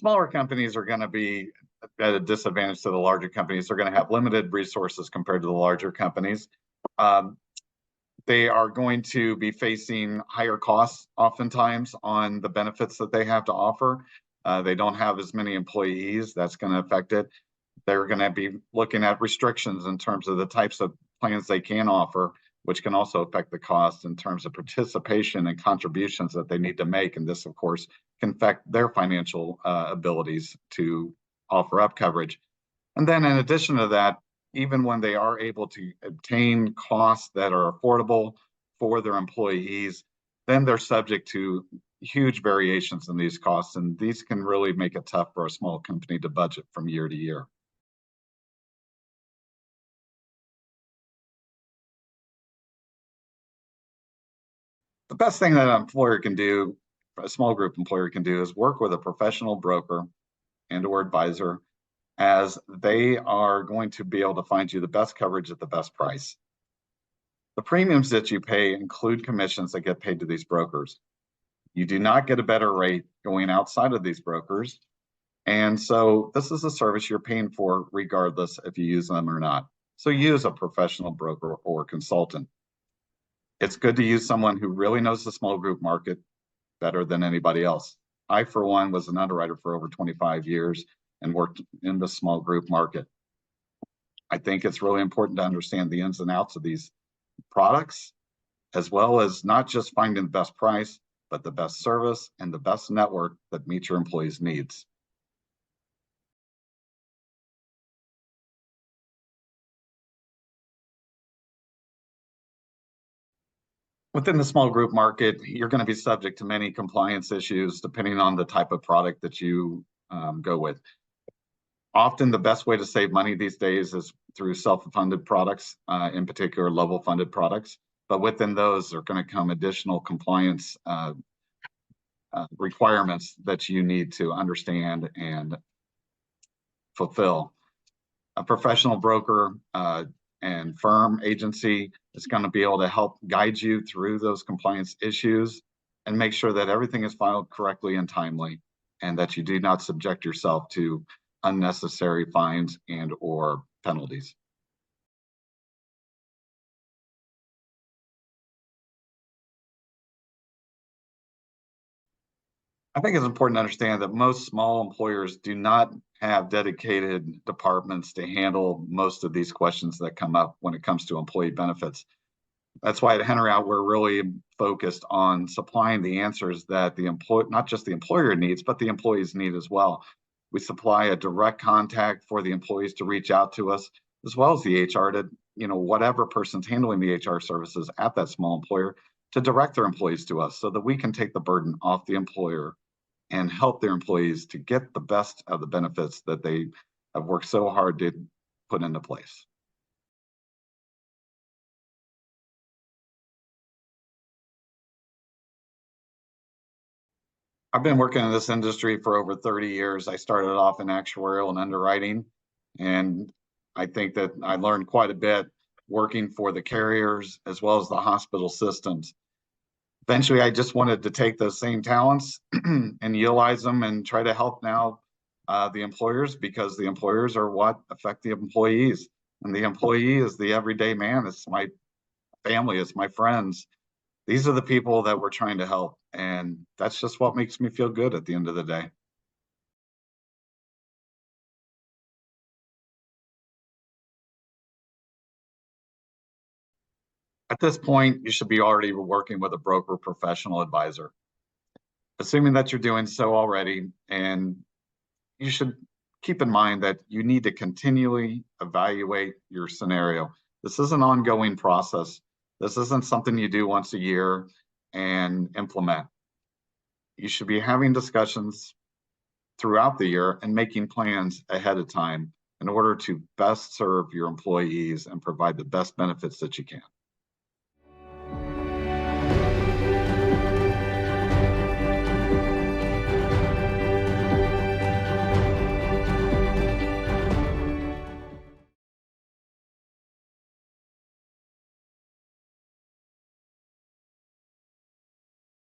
Smaller companies are going to be at a disadvantage to the larger companies. They're going to have limited resources compared to the larger companies. They are going to be facing higher costs oftentimes on the benefits that they have to offer. They don't have as many employees. That's going to affect it. They're going to be looking at restrictions in terms of the types of plans they can offer, which can also affect the cost in terms of participation and contributions that they need to make. And this, of course, can affect their financial abilities to offer up coverage. And then in addition to that, even when they are able to obtain costs that are affordable for their employees, then they're subject to huge variations in these costs. And these can really make it tough for a small company to budget from year to year. The best thing that an employer can do, a small group employer can do, is work with a professional broker and or advisor, as they are going to be able to find you the best coverage at the best price. The premiums that you pay include commissions that get paid to these brokers. You do not get a better rate going outside of these brokers. And so this is a service you're paying for regardless if you use them or not. So use a professional broker or consultant. It's good to use someone who really knows the small group market better than anybody else. I, for one, was an underwriter for over 25 years and worked in the small group market. I think it's really important to understand the ins and outs of these products, as well as not just finding the best price, but the best service and the best network that meets your employees' needs. Within the small group market, you're going to be subject to many compliance issues depending on the type of product that you go with. Often the best way to save money these days is through self-funded products, in particular level-funded products. But within those are going to come additional compliance requirements that you need to understand and fulfill. A professional broker and firm agency is going to be able to help guide you through those compliance issues and make sure that everything is filed correctly and timely, and that you do not subject yourself to unnecessary fines and or penalties. I think it's important to understand that most small employers do not have dedicated departments to handle most of these questions that come up when it comes to employee benefits. That's why at Henriott, we're really focused on supplying the answers that the not just the employer needs, but the employees need as well. We supply a direct contact for the employees to reach out to us, as well as the HR to, whatever person's handling the HR services at that small employer, to direct their employees to us so that we can take the burden off the employer and help their employees to get the best of the benefits that they have worked so hard to put into place. I've been working in this industry for over 30 years. I started off in actuarial and underwriting, and I think that I learned quite a bit working for the carriers as well as the hospital systems. Eventually, I just wanted to take those same talents and utilize them and try to help now the employers, because the employers are what affect the employees. And the employee is the everyday man. It's my family, it's my friends. These are the people that we're trying to help. And that's just what makes me feel good at the end of the day. At this point, you should be already working with a broker professional advisor. Assuming that you're doing so already, and you should keep in mind that you need to continually evaluate your scenario. This is an ongoing process. This isn't something you do once a year and implement. You should be having discussions throughout the year and making plans ahead of time in order to best serve your employees and provide the best benefits that you can.